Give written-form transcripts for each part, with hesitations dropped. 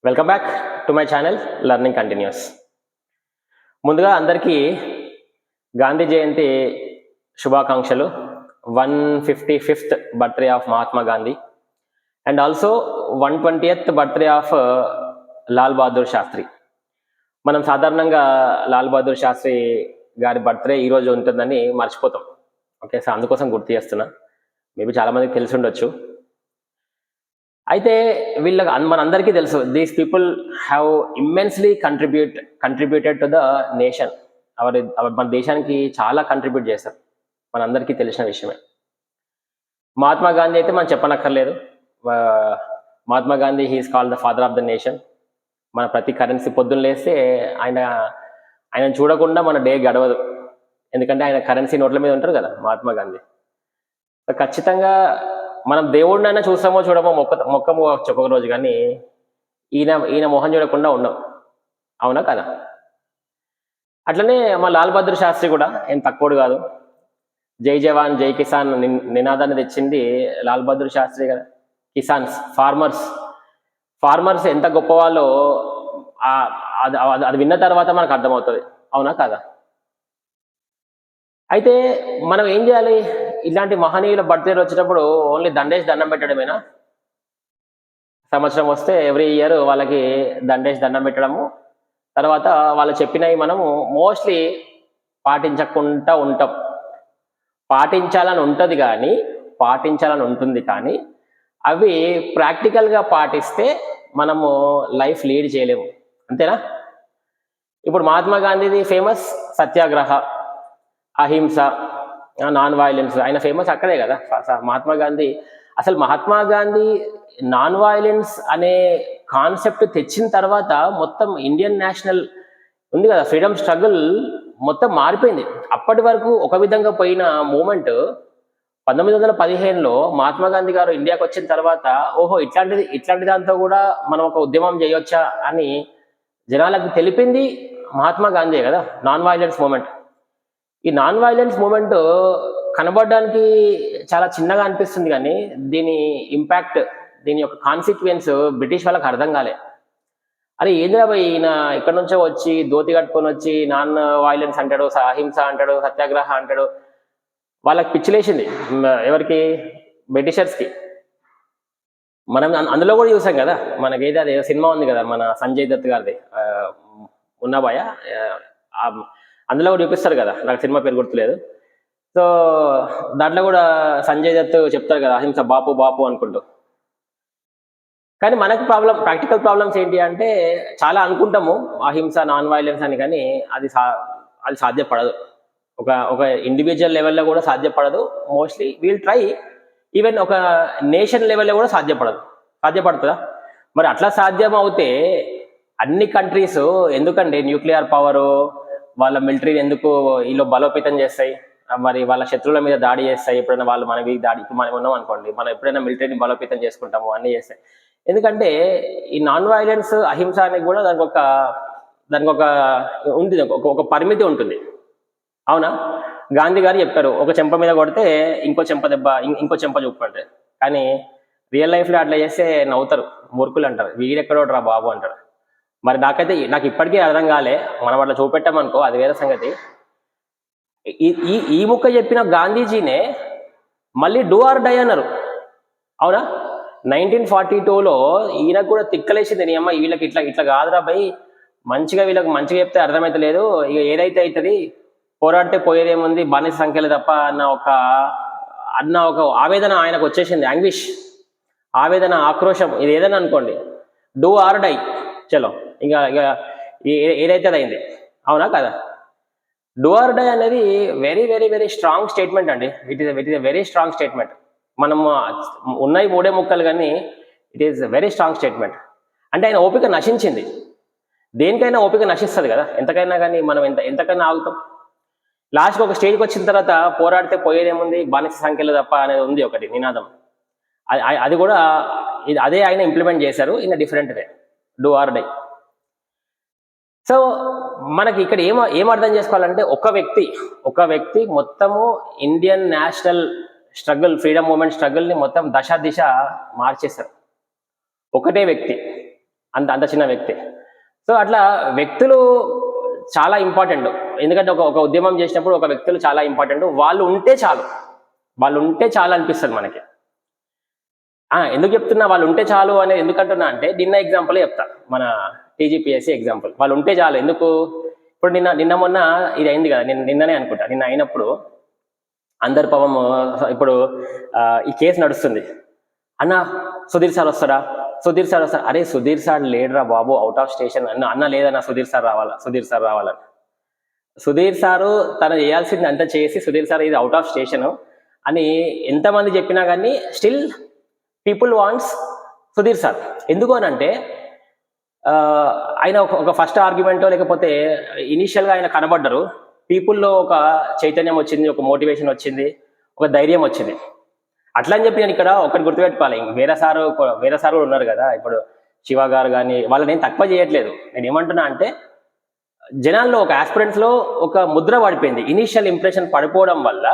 Welcome back to my channel learning continues. ముందుగా అందరికీ గాంధీ జయంతి శుభాకాంక్షలు. 155th birthday of Mahatma Gandhi and also 120th birthday of Lal Bahadur Shastri. మనం సాధారణంగా లాల్ బహదూర్ శాస్త్రి గారి బర్త్డే ఈరోజు ఉంటుందని మర్చిపోతాం. ఓకే, సో అందుకోసం గుర్తు చేస్తున్నా. మేబీ చాలామందికి తెలిసి ఉండొచ్చు. అయితే వీళ్ళకి మనందరికీ తెలుసు, these people have immensely contributed to the nation. మన దేశానికి చాలా కంట్రిబ్యూట్ చేశారు, మనందరికీ తెలిసిన విషయమే. మహాత్మా గాంధీ అయితే మనం చెప్పనక్కర్లేదు. Mahatma Gandhi he's called the father of the nation. మన ప్రతి కరెన్సీ పొద్దున్న లేస్తే ఆయన చూడకుండా మన డే గడవదు, ఎందుకంటే ఆయన కరెన్సీ నోట్ల మీద ఉంటారు కదా మహాత్మా గాంధీ. ఖచ్చితంగా మనం దేవుడినైనా చూస్తామో చూడమో మొక్కము ఒక్కొక్క రోజు, కానీ ఈయన మొహం చూడకుండా ఉన్నాం, అవునా కదా? అట్లనే మా లాల్ బహదూర్ శాస్త్రి కూడా ఏం తక్కువడు కాదు. జై జవాన్ జై కిసాన్ నినాదాన్ని తెచ్చింది లాల్ బహదూర్ శాస్త్రి కదా. కిసాన్స్, ఫార్మర్స్ ఎంత గొప్పవాళ్ళో అది విన్న తర్వాత మనకు అర్థమవుతుంది, అవునా కదా? అయితే మనం ఏం చేయాలి? ఇలాంటి మహనీయుల బర్త్డే వచ్చినప్పుడు ఓన్లీ దండేసి దండం పెట్టడమేనా? సంవత్సరం వస్తే ఎవ్రీ ఇయర్ వాళ్ళకి దండేసి దండం పెట్టడము, తర్వాత వాళ్ళు చెప్పినవి మనము మోస్ట్లీ పాటించకుండా ఉంటాం. పాటించాలని ఉంటుంది కానీ అవి ప్రాక్టికల్గా పాటిస్తే మనము లైఫ్ లీడ్ చేయలేము, అంతేనా? ఇప్పుడు మహాత్మా గాంధీది ఫేమస్ సత్యాగ్రహ, అహింస, నాన్ వైలెన్స్. ఆయన ఫేమస్ అక్కడే కదా. మహాత్మా గాంధీ నాన్ వైలెన్స్ అనే కాన్సెప్ట్ తెచ్చిన తర్వాత మొత్తం ఇండియన్ నేషనల్ ఉంది కదా, ఫ్రీడమ్ స్ట్రగుల్ మొత్తం మారిపోయింది. అప్పటి వరకు ఒక విధంగా పోయిన మూమెంట్ 1915లో మహాత్మా గాంధీ గారు ఇండియాకి వచ్చిన తర్వాత ఓహో ఇట్లాంటి దాంతో కూడా మనం ఒక ఉద్యమం చేయొచ్చా అని జనాలకు తెలిపింది మహాత్మా గాంధీ కదా. Non violence movement. ఈ నాన్ వైలెన్స్ మూమెంట్ కనబడడానికి చాలా చిన్నగా అనిపిస్తుంది, కానీ దీని ఇంపాక్ట్, దీని యొక్క కాన్సిక్వెన్స్ బ్రిటిష్ వాళ్ళకి అర్థం కాలే. అరే ఏంద్రా భయ్, ఈయన ఇక్కడ నుంచో వచ్చి ధోతి కట్టుకొని వచ్చి నాన్ వైలెన్స్ అంటాడు, అహింస అంటాడు, సత్యాగ్రహ అంటాడు. వాళ్ళకి పిచ్చిలేసింది. ఎవరికి? బ్రిటిషర్స్కి. మనం అందులో కూడా చూసాం కదా, మనకైతే అదే సినిమా ఉంది కదా మన సంజయ్ దత్ గారిది, ఉన్నాబాయ, అందులో కూడా చూపిస్తారు కదా, నాకు సినిమా పేరు గుర్తులేదు. సో దాంట్లో కూడా సంజయ్ దత్ చెప్తారు కదా అహింస బాపు అనుకుంటూ. కానీ మనకు ప్రాక్టికల్ ప్రాబ్లమ్స్ ఏంటి అంటే, చాలా అనుకుంటాము అహింస నాన్ వైలెన్స్ అని, కానీ అది సాధ్యపడదు. ఒక ఇండివిజువల్ లెవెల్లో కూడా సాధ్యపడదు. మోస్ట్లీ వీల్ ట్రై, ఈవెన్ ఒక నేషన్ లెవెల్లో కూడా సాధ్యపడుతుందా? మరి అట్లా సాధ్యం అవుతే అన్ని కంట్రీస్ ఎందుకండి న్యూక్లియర్ పవరు, వాళ్ళ మిలిటరీ ఎందుకు వీళ్ళు బలోపేతం చేస్తాయి? మరి వాళ్ళ శత్రువుల మీద దాడి చేస్తాయి. ఎప్పుడైనా వాళ్ళు మన మీద దాడి, ఇప్పుడు మనం ఉన్నాం అనుకోండి, మనం ఎప్పుడైనా మిలిటరీని బలోపేతం చేసుకుంటాము, అన్నీ చేస్తాయి. ఎందుకంటే ఈ నాన్ వైలెన్స్, అహింస అనేది కూడా దానికి ఒక పరిమితి ఉంటుంది, అవునా? గాంధీ గారు చెప్పారు, ఒక చెంప మీద కొడితే ఇంకో చెంప చూపంటారు. కానీ రియల్ లైఫ్లో అట్లా చేస్తే నవ్వుతారు, మూర్ఖులు అంటారు, వీడెక్కడోడు రా బాబు అంటారు. మరి నాకు ఇప్పటికీ అర్థం కాలే. మనం అట్లా చూపెట్టామనుకో అది వేరే సంగతి. ఈ ముక్క చెప్పిన గాంధీజీనే మళ్ళీ డూ ఆర్ డై అన్నారు, అవునా? 1942లో ఈయనకు కూడా తిక్కలేసింది. నీ అమ్మ వీళ్ళకి ఇట్లా కాదురా భయ్, వీళ్ళకి మంచిగా చెప్తే అర్థమైతే లేదు, ఇక ఏదైతే అవుతుంది, పోరాడితే పోయేదేముంది, బానిస సంఖ్యలు తప్ప అన్న ఒక ఆవేదన ఆయనకు వచ్చేసింది. యాంగ్విష్, ఆవేదన, ఆక్రోశం, ఇది ఏదైనా అనుకోండి. డూ ఆర్ డై, చలో ఇక ఏదైతే అయింది, అవునా కదా? డూ ఆర్ డై అనేది very very very strong statement అండి. It is a very strong statement. మనము ఉన్నాయి 3 ముక్కలు, కానీ it is very strong statement. అంటే ఆయన ఓపిక నశించింది. దేనికైనా ఓపిక నశిస్తుంది కదా, ఎంతకైనా, కానీ మనం ఎంతకైనా ఆగుతాం. లాస్ట్కి ఒక స్టేజ్కి వచ్చిన తర్వాత పోరాడితే పోయేదేముంది, బానిస సంఖ్యలు తప్ప అనేది ఉంది ఒకటి నినాదం. అది కూడా అదే ఆయన ఇంప్లిమెంట్ చేశారు in different way, do or die. So మనకి ఇక్కడ ఏం అర్థం చేసుకోవాలంటే, ఒక వ్యక్తి మొత్తము Indian national struggle, freedom movement స్ట్రగుల్ని మొత్తం దశ దిశ మార్చేశారు. ఒకటే వ్యక్తి. అంత అంత చిన్న వ్యక్తి. సో అట్లా వ్యక్తులు చాలా ఇంపార్టెంట్. ఎందుకంటే ఒక ఒక ఉద్యమం చేసినప్పుడు ఒక వ్యక్తులు చాలా ఇంపార్టెంట్. వాళ్ళు ఉంటే చాలు, వాళ్ళు ఉంటే చాలు అనిపిస్తుంది మనకి. ఎందుకు చెప్తున్నా వాళ్ళు ఉంటే చాలు అనేది, ఎందుకంటున్నా అంటే నిన్న ఎగ్జాంపుల్ చెప్తా, మన టీజీపీఎస్సీ ఎగ్జాంపుల్. వాళ్ళు ఉంటే చాలు ఎందుకు, ఇప్పుడు నిన్న మొన్న ఇది అయింది కదా, నిన్ననే అనుకుంటా, నిన్న అయినప్పుడు అందరు పాపం ఇప్పుడు ఈ కేసు నడుస్తుంది. అన్న సుధీర్ సార్ వస్తాడా, సుధీర్ సార్ వస్తాడు. అరే సుధీర్ సార్ లేడరా బాబు, అవుట్ ఆఫ్ స్టేషన్. అన్న లేదన్నా సుధీర్ సార్ రావాలా, సుధీర్ సార్ రావాలని. సుధీర్ సారు తను చేయాల్సింది అంతా చేసి, సుధీర్ సార్ ఇది అవుట్ ఆఫ్ స్టేషన్ అని ఎంతమంది చెప్పినా కానీ still people wants Sudheer sir. ఎందుకు అని అంటే ఆయన ఒక ఫస్ట్ ఆర్గ్యుమెంటో లేకపోతే ఇనీషియల్గా ఆయన కనబడ్డరు, పీపుల్లో ఒక చైతన్యం వచ్చింది, ఒక మోటివేషన్ వచ్చింది, ఒక ధైర్యం వచ్చింది. అట్లా అని చెప్పి నేను ఇక్కడ ఒకటి గుర్తుపెట్టుకోవాలి, వేరే సారు కూడా ఉన్నారు కదా, ఇప్పుడు శివ గారు కానీ, వాళ్ళని నేను తక్కువ చేయట్లేదు. నేను ఏమంటున్నా అంటే జనాల్లో ఒక ఆస్పిరెంట్స్లో ఒక ముద్ర పడిపోయింది, ఇనీషియల్ ఇంప్రెషన్ పడిపోవడం వల్ల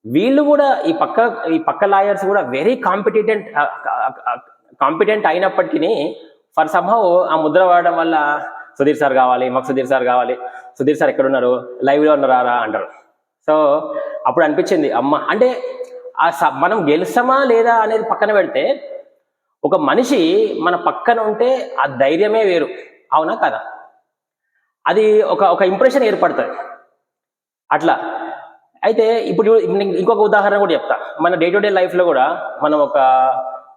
వీళ్ళు కూడా ఈ పక్క లాయర్స్ కూడా వెరీ కాంపిటెంట్ అయినప్పటికీ ఫర్ సమ్హౌ ఆ ముద్ర పడడం వల్ల సుధీర్ సార్ కావాలి, మాకు సుధీర్ సార్ కావాలి, సుధీర్ సార్ ఎక్కడున్నారు, లైవ్లో ఉన్నారా అంటారు. సో అప్పుడు అనిపించింది అమ్మ, అంటే మనం గెలుస్తామా లేదా అనేది పక్కన పెడితే ఒక మనిషి మన పక్కన ఉంటే ఆ ధైర్యమే వేరు, అవునా కదా? అది ఒక ఇంప్రెషన్ ఏర్పడుతుంది అట్లా. అయితే ఇప్పుడు ఇంకొక ఉదాహరణ కూడా చెప్తా. మన డే టు డే లైఫ్లో కూడా మనం ఒక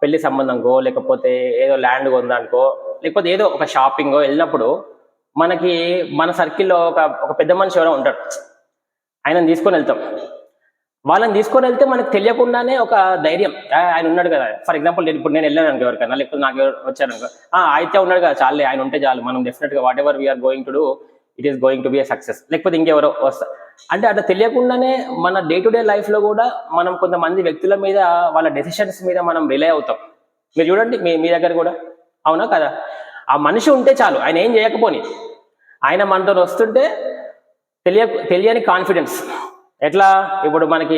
పెళ్లి సంబంధంకో లేకపోతే ఏదో ల్యాండ్ కొందానికో లేకపోతే ఏదో ఒక షాపింగో వెళ్ళినప్పుడు మనకి మన సర్కిల్లో ఒక పెద్ద మనిషి ఎవరో ఉంటాడు, ఆయనను తీసుకొని వెళ్తాం. వాళ్ళని తీసుకొని వెళ్తే మనకు తెలియకుండానే ఒక ధైర్యం, ఆయన ఉన్నాడు కదా. ఫర్ ఎగ్జాంపుల్ ఇప్పుడు నేను వెళ్ళాను అనుకో ఎవరికైనా, లేకపోతే నాకు వచ్చారనుకో, అయితే ఉన్నాడు కదా చాలే, ఆయన ఉంటే చాలు, మనం డెఫినెట్గా whatever we are going to do it is going to be a success. లేకపోతే ఇంకెవరో వస్తారు అంటే అట్లా తెలియకుండానే మన డే టు డే లైఫ్లో కూడా మనం కొంతమంది వ్యక్తుల మీద, వాళ్ళ డెసిషన్స్ మీద మనం రిలే అవుతాం. మీరు చూడండి మీ దగ్గర కూడా, అవునా కదా? ఆ మనిషి ఉంటే చాలు, ఆయన ఏం చేయకపోని ఆయన మనతో వస్తుంటే తెలియని కాన్ఫిడెన్స్. ఎట్లా, ఇప్పుడు మనకి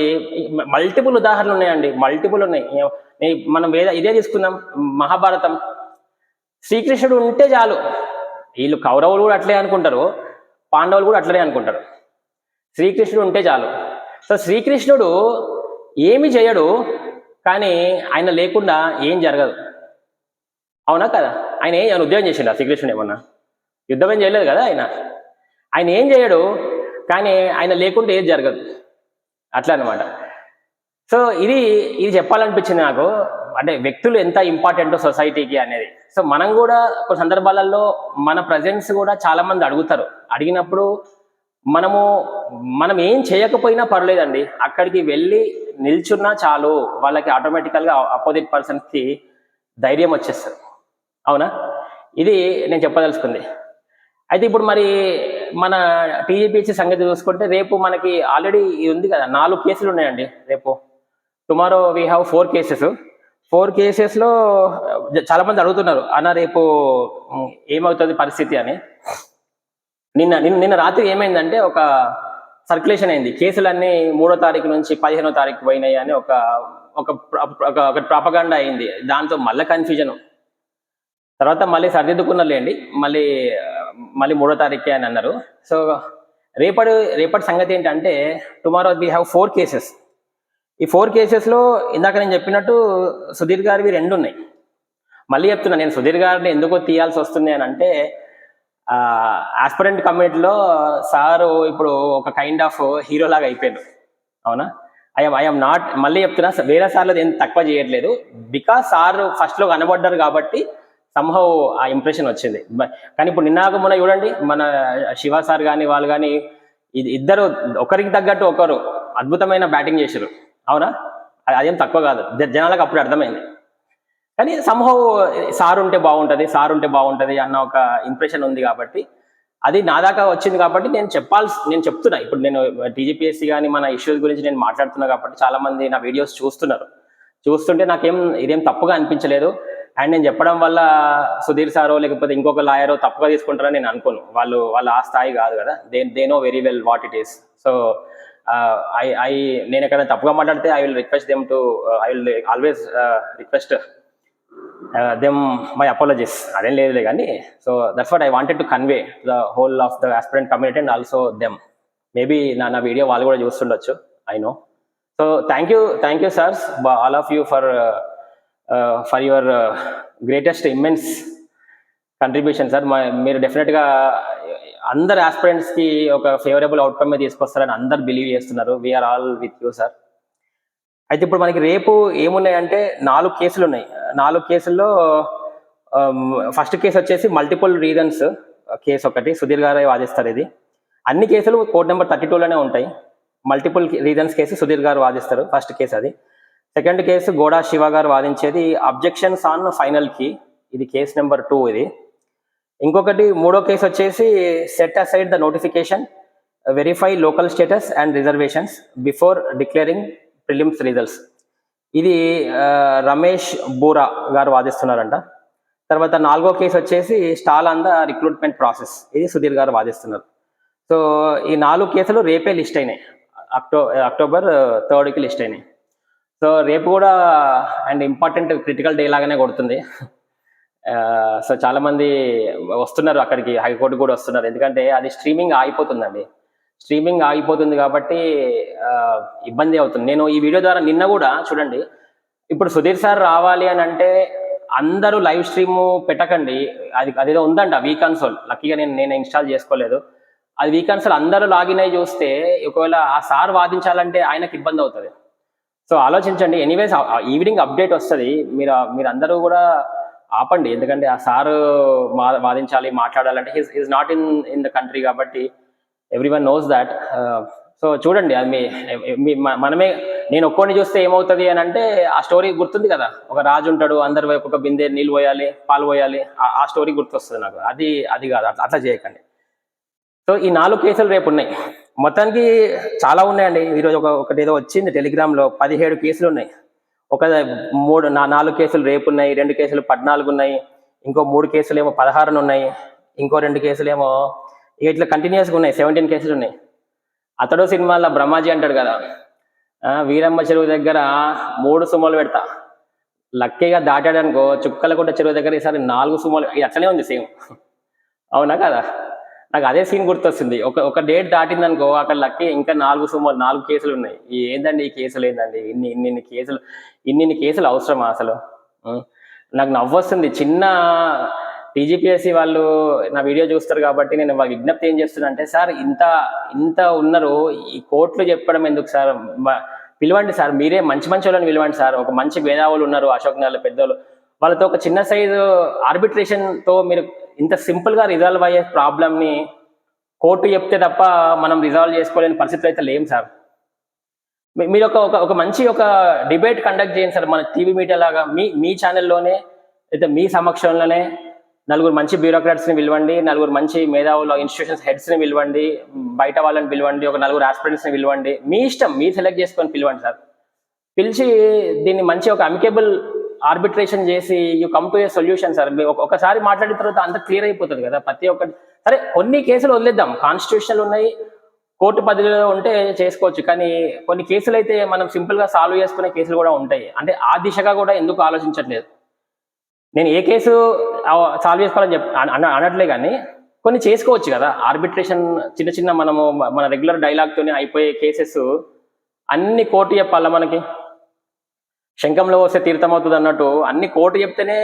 మల్టిపుల్ ఉదాహరణలు ఉన్నాయండి, మల్టిపుల్ ఉన్నాయి. మనం ఇదే తీసుకుందాం, మహాభారతం. శ్రీకృష్ణుడు ఉంటే చాలు, వీళ్ళు కౌరవులు కూడా అట్లే అనుకుంటారు, పాండవులు కూడా అట్లనే అనుకుంటారు. శ్రీకృష్ణుడు ఉంటే చాలు. సో శ్రీకృష్ణుడు ఏమి చేయడు, కానీ ఆయన లేకుండా ఏం జరగదు, అవునా కదా? ఆయన ఉద్యోగం చేసిండు శ్రీకృష్ణుడు, ఏమన్నా యుద్ధం ఏం చేయలేదు కదా ఆయన ఏం చేయడు, కానీ ఆయన లేకుంటే ఏది జరగదు, అట్లా అనమాట. సో ఇది చెప్పాలనిపించింది నాకు, అంటే వ్యక్తులు ఎంత ఇంపార్టెంటో సొసైటీకి అనేది. సో మనం కూడా కొన్ని సందర్భాలలో మన ప్రజెన్స్ కూడా చాలా మంది అడుగుతారు, అడిగినప్పుడు మనం ఏం చేయకపోయినా పర్లేదండి, అక్కడికి వెళ్ళి నిల్చున్నా చాలు, వాళ్ళకి ఆటోమేటికల్గా ఆపోజిట్ పర్సన్కి ధైర్యం వచ్చేస్తుంది, అవునా? ఇది నేను చెప్పదలుచుకుంది. అయితే ఇప్పుడు మరి మన టీజీపీఎస్సీ సంగతి చూసుకుంటే, రేపు మనకి ఆల్రెడీ ఇది ఉంది కదా, 4 కేసులు ఉన్నాయండి రేపు. Tomorrow we have 4 cases. 4 కేసెస్లో చాలా మంది అడుగుతున్నారు, అన్న రేపు ఏమవుతుంది పరిస్థితి అని. నిన్న రాత్రి ఏమైందంటే ఒక సర్క్యులేషన్ అయింది, కేసులన్నీ 3వ తారీఖు నుంచి 15వ తారీఖు పోయినాయి అని ఒక ప్రాపగాండా అయింది. దాంతో మళ్ళీ కన్ఫ్యూజన్. తర్వాత మళ్ళీ సరిదిద్దుకున్నారులేండి, మళ్ళీ 3వ తారీఖే అని అన్నారు. సో రేపటి సంగతి ఏంటంటే, టుమారో వీ హ్యావ్ 4 కేసెస్. ఈ 4 కేసెస్లో ఇందాక నేను చెప్పినట్టు సుధీర్ గారివి 2 ఉన్నాయి. మళ్ళీ చెప్తున్నా, నేను సుధీర్ గారిని ఎందుకో తీయాల్సి వస్తుంది అని అంటే, ఆస్పిరెంట్ కమ్యూనిటీలో సారు ఇప్పుడు ఒక కైండ్ ఆఫ్ హీరో లాగా అయిపోయాడు, అవునా? ఐఎమ్ నాట్, మళ్ళీ చెప్తున్నా, వేరే సార్లు ఏం తక్కువ చేయట్లేదు, బికాస్ సార్ ఫస్ట్లో కనబడ్డారు కాబట్టి సంహౌ ఆ ఇంప్రెషన్ వచ్చింది. కానీ ఇప్పుడు నిన్నాక మొన్న చూడండి, మన శివ సార్ కానీ వాళ్ళు కానీ ఇద్దరు ఒకరికి తగ్గట్టు ఒకరు అద్భుతమైన బ్యాటింగ్ చేశారు, అవునా? అదేం తక్కువ కాదు, జనాలకు అప్పుడు అర్థమైంది. కానీ సంహౌ సార్ ఉంటే బాగుంటుంది అన్న ఒక ఇంప్రెషన్ ఉంది కాబట్టి, అది నా దాకా వచ్చింది కాబట్టి నేను చెప్తున్నా. ఇప్పుడు నేను టీజీపీఎస్సీ కానీ మన ఇష్యూస్ గురించి నేను మాట్లాడుతున్నా కాబట్టి చాలా మంది నా వీడియోస్ చూస్తుంటే ఇదేం తప్పుగా అనిపించలేదు. అండ్ నేను చెప్పడం వల్ల సుధీర్ సారో లేకపోతే ఇంకొక లాయరో తప్పుగా తీసుకుంటారని నేను అనుకోను. వాళ్ళు ఆ స్థాయి కాదు కదా, they know very well what it is. So నేను ఎక్కడ తప్పుగా మాట్లాడితే I will request them to I will always request them my apologies, అదేం లేదులే కానీ. So that's what I wanted to convey the whole of the aspirant community and also them. Maybe నా video వాళ్ళు కూడా చూస్తుండొచ్చు, I know. So thank you sirs, all of you for your greatest immense contribution sir. మీరు డెఫినెట్గా అందరు ఆస్పిరెంట్స్కి ఒక favourable outcome తీసుకొస్తారని అందరు believe చేస్తున్నారు. We are all with you sir. అయితే ఇప్పుడు మనకి రేపు ఏమున్నాయంటే 4 కేసులు ఉన్నాయి. 4 కేసుల్లో ఫస్ట్ కేసు వచ్చేసి మల్టిపుల్ రీజన్స్ కేసు ఒకటి, సుధీర్ గారే వాదిస్తారు. ఇది అన్ని కేసులు కోడ్ నెంబర్ 32లోనే ఉంటాయి. మల్టిపుల్ రీజన్స్ కేసు సుధీర్ గారు వాదిస్తారు, ఫస్ట్ కేసు అది. సెకండ్ కేసు గోడా శివ గారు వాదించేది అబ్జెక్షన్స్ ఆన్ ఫైనల్ కీ, ఇది కేసు నెంబర్ 2 ఇది. ఇంకొకటి మూడో కేసు వచ్చేసి set aside the notification, verify local status and reservations before declaring prelims results, ఇది రమేష్ బూరా గారు వాదిస్తున్నారంట. తర్వాత 4గో కేసు వచ్చేసి stall on the recruitment process, ఇది సుధీర్ గారు వాదిస్తున్నారు. సో ఈ 4 కేసులు రేపే లిస్ట్ అయినాయి, అక్టోబర్ 3కి లిస్ట్ అయినాయి. సో రేపు కూడా అండ్ ఇంపార్టెంట్ క్రిటికల్ డే లాగానే కొడుతుంది. సో చాలా మంది వస్తున్నారు అక్కడికి, హైకోర్టు కూడా వస్తున్నారు, ఎందుకంటే అది స్ట్రీమింగ్ ఆగిపోతుందండి. స్ట్రీమింగ్ ఆగిపోతుంది కాబట్టి ఇబ్బంది అవుతుంది. నేను ఈ వీడియో ద్వారా నిన్న కూడా చూడండి, ఇప్పుడు సుధీర్ సార్ రావాలి అని అంటే అందరూ లైవ్ స్ట్రీమ్ పెట్టకండి, అదేదో ఉందంట వీ కన్సోల్, లక్కీగా నేను ఇన్స్టాల్ చేసుకోలేదు. అది వీ కన్సోల్ అందరూ లాగిన్ అయ్యి చూస్తే ఒకవేళ ఆ సార్ వాదించాలంటే ఆయనకు ఇబ్బంది అవుతుంది. సో ఆలోచించండి. ఎనీవేస్ ఈవినింగ్ అప్డేట్ వస్తుంది, మీరు అందరూ కూడా ఆపండి, ఎందుకంటే ఆ సారు వాదించాలి, మాట్లాడాలంటే is not in the country కాబట్టి ఎవ్రీవన్ నోస్ దాట్. సో చూడండి, అది మనమే, నేను ఒక్కోని చూస్తే ఏమవుతుంది అని అంటే ఆ స్టోరీ గుర్తుంది కదా, ఒక రాజు ఉంటాడు, అందరి వైపు ఒక బిందె నీళ్ళు పోయాలి, పాలు పోయాలి, ఆ స్టోరీ గుర్తొస్తుంది నాకు. అది కాదు, అట్లా చేయకండి. సో ఈ 4 కేసులు రేపు ఉన్నాయి. మొత్తానికి చాలా ఉన్నాయండి. ఈరోజు ఒకటి ఏదో వచ్చింది టెలిగ్రామ్లో, 17 కేసులు ఉన్నాయి. 4 కేసులు రేపు ఉన్నాయి, 2 కేసులు 14 ఉన్నాయి, ఇంకో 3 కేసులు ఏమో 16 ఉన్నాయి, ఇంకో 2 కేసులు ఏమో ఇట్లా కంటిన్యూస్గా ఉన్నాయి, 17 కేసులు ఉన్నాయి. అతడు సినిమాలో బ్రహ్మాజీ అంటాడు కదా, వీరమ్మ చెరువు దగ్గర 3 సుమోలు పెడతా, లక్కీగా దాటాడనుకో చుక్కలకుంట చెరువు దగ్గర ఈసారి 4 సుమోలు, ఇది అట్లనే ఉంది సేమ్. అవునా కదా, నాకు అదే సీన్ గుర్తొస్తుంది. ఒక డేట్ దాటిందనుకో అక్కడ లక్కీ ఇంకా 4 సుమోలు, 4 కేసులు ఉన్నాయి. ఏందండి ఈ కేసులు, ఏందండి ఇన్ని కేసులు అవసరమా అసలు? నాకు నవ్వొస్తుంది. చిన్న టీజీపీఎస్సీ వాళ్ళు నా వీడియో చూస్తారు కాబట్టి నేను వాళ్ళ విజ్ఞప్తి ఏం చేస్తున్నా అంటే, సార్ ఇంత ఉన్నారు, ఈ కోర్టులు చెప్పడం ఎందుకు సార్, పిలవండి సార్, మీరే మంచి వాళ్ళని పిలవండి సార్. ఒక మంచి మేధావులు ఉన్నారు, అశోక్ నగర్లో పెద్దోళ్ళు, వాళ్ళతో ఒక చిన్న సైజు ఆర్బిట్రేషన్తో మీరు ఇంత సింపుల్గా రిజాల్వ్ అయ్యే ప్రాబ్లమ్ని కోర్టు చెప్తే తప్ప మనం రిజాల్వ్ చేసుకోలేని పరిస్థితులు అయితే లేం సార్. మీరు ఒక మంచి డిబేట్ కండక్ట్ చేయండి సార్, మన టీవీ మీడియా లాగా మీ ఛానల్లోనే, అయితే మీ సమక్షంలోనే 4 మంచి బ్యూరోక్రాట్స్ని పిలవండి, 4 మంచి మేధావులు ఇన్స్టిట్యూషన్స్ హెడ్స్ని పిలవండి, బయట వాళ్ళని పిలవండి, ఒక 4 ఆస్పిరెంట్స్ని పిలవండి, మీ ఇష్టం, మీరు సెలెక్ట్ చేసుకొని పిలవండి సార్. పిలిచి దీన్ని మంచి ఒక అమికేబుల్ ఆర్బిట్రేషన్ చేసి you come to a solution sir. ఒకసారి మాట్లాడిన తర్వాత అంత క్లియర్ అయిపోతుంది కదా ప్రతి ఒక్కటి. సరే కొన్ని కేసులు వదిలేద్దాం, కాన్స్టిట్యూషన్లు ఉన్నాయి, కోర్టు పద్ధతిలో ఉంటే చేసుకోవచ్చు, కానీ కొన్ని కేసులు అయితే మనం సింపుల్గా సాల్వ్ చేసుకునే కేసులు కూడా ఉంటాయి. అంటే ఆ దిశగా కూడా ఎందుకు ఆలోచించట్లేదు? నేను ఏ కేసు సాల్వ్ చేసుకోవాలని అనట్లే, కానీ కొన్ని చేసుకోవచ్చు కదా ఆర్బిట్రేషన్. చిన్న మనము మన రెగ్యులర్ డైలాగ్తోనే అయిపోయే కేసెస్ అన్ని కోర్టు చెప్పాలా మనకి? శంఖంలో వస్తే తీర్థం అవుతుంది అన్నట్టు అన్ని కోర్టు చెప్తేనే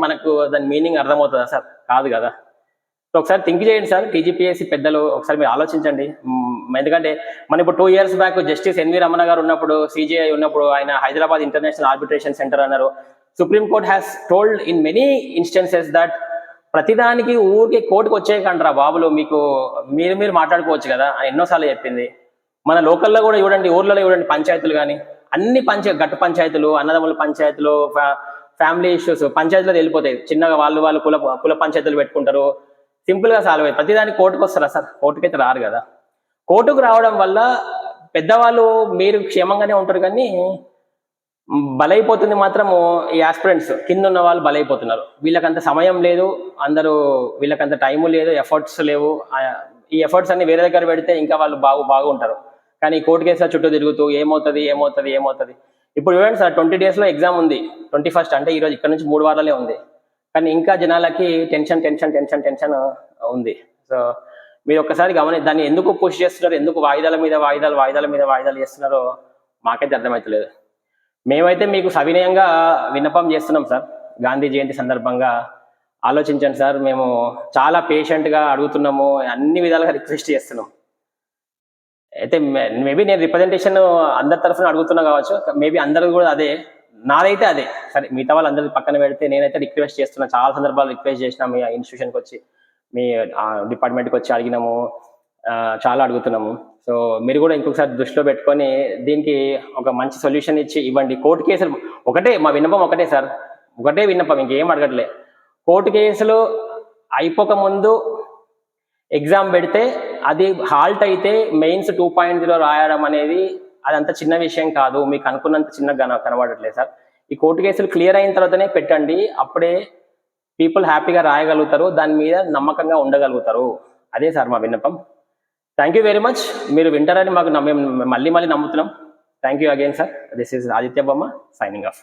మనకు దాని మీనింగ్ అర్థమవుతుందా సార్? కాదు కదా. సో ఒకసారి థింక్ చేయండి సార్, టీజీపీఎస్సీ పెద్దలు, ఒకసారి మీరు ఆలోచించండి. ఎందుకంటే మనం ఇప్పుడు 2 years back justice NV Ramana గారు ఉన్నప్పుడు, సిజిఐ ఉన్నప్పుడు, ఆయన హైదరాబాద్ ఇంటర్నేషనల్ ఆర్బిట్రేషన్ సెంటర్ అన్నారు. Supreme court has told in many instances that ప్రతిదానికి ఊరికి కోర్టుకు వచ్చేయకంటారా బాబులు, మీరు మాట్లాడుకోవచ్చు కదా అని ఎన్నోసార్లు చెప్పింది. మన లోకల్లో కూడా చూడండి, ఊర్లలో చూడండి, పంచాయతీలు కానీ అన్ని గట్టు పంచాయతీలు, అన్నదమ్ముల పంచాయతీలు, ఫ్యామిలీ ఇష్యూస్ పంచాయతీలో వెళ్ళిపోతాయి. చిన్నగా వాళ్ళు కుల పంచాయతీలు పెట్టుకుంటారు, సింపుల్గా సాల్వ్ అయ్యి ప్రతిదానికి కోర్టుకు వస్తారా సార్? కోర్టుకైతే రారు కదా. కోర్టుకు రావడం వల్ల పెద్దవాళ్ళు మీరు క్షేమంగానే ఉంటారు, కానీ బలైపోతుంది మాత్రము ఈ ఆస్పిరెంట్స్, కింద ఉన్న వాళ్ళు బలైపోతున్నారు. వీళ్ళకంత సమయం లేదు, వీళ్ళకంత టైము లేదు, ఎఫర్ట్స్ లేవు. ఈ ఎఫర్ట్స్ అన్ని వేరే దగ్గర పెడితే ఇంకా వాళ్ళు బాగుంటారు. కానీ కోర్టు కేసుల చుట్టూ తిరుగుతూ ఏమవుతుంది. ఇప్పుడు చూడండి సార్ 20 daysలో ఎగ్జామ్ ఉంది. 21st అంటే ఈరోజు ఇక్కడ నుంచి 3 వారాలే ఉంది. కానీ ఇంకా జనాలకి టెన్షన్ ఉంది. సో మీరు ఒక్కసారి దాన్ని ఎందుకు పుష్ చేస్తున్నారు, ఎందుకు వాయిదాల మీద వాయిదాలు చేస్తున్నారో మాకైతే అర్థమవుతలేదు. మేమైతే మీకు సవినయంగా విన్నపం చేస్తున్నాం సార్. గాంధీ జయంతి సందర్భంగా ఆలోచించండి సార్. మేము చాలా పేషెంట్గా అడుగుతున్నాము, అన్ని విధాలుగా రిక్వెస్ట్ చేస్తున్నాం. అయితే మేబీ నేను రిప్రజెంటేషన్ అందరి తరఫున అడుగుతున్నా కావచ్చు, మేబీ అందరూ కూడా అదే, నాదైతే అదే. సరే మిగతా వాళ్ళు అందరి పక్కన పెడితే నేనైతే రిక్వెస్ట్ చేస్తున్నా. చాలా సందర్భాలు రిక్వెస్ట్ చేసినా, మీ ఇన్స్టిట్యూషన్కి వచ్చి, మీ డిపార్ట్మెంట్కి వచ్చి అడిగినాము, చాలా అడుగుతున్నాము. సో మీరు కూడా ఇంకొకసారి దృష్టిలో పెట్టుకొని దీనికి ఒక మంచి సొల్యూషన్ ఇచ్చి ఇవ్వండి. కోర్టు కేసులు ఒకటే, మా విన్నపం ఒకటే సార్, ఒకటే విన్నపం, ఇంకేం అడగట్లే. కోర్టు కేసులు అయిపోక ముందు ఎగ్జామ్ పెడితే అది హాల్ట్ అయితే మెయిన్స్ 2.0 రాయడం అనేది అదంత చిన్న విషయం కాదు. మీకు అనుకున్నంత చిన్నగా కనబడట్లేదు సార్. ఈ కోర్టు కేసులు క్లియర్ అయిన తర్వాతనే పెట్టండి. అప్పుడే పీపుల్ హ్యాపీగా రాయగలుగుతారు, దాని మీద నమ్మకంగా ఉండగలుగుతారు. అదే సార్ మా విన్నపం. Thank you very much. మీరు వింటారని మాకు మేము మళ్ళీ నమ్ముతున్నాం. Thank you again sir. This is Aditya బొమ్మ సైనింగ్ ఆఫ్.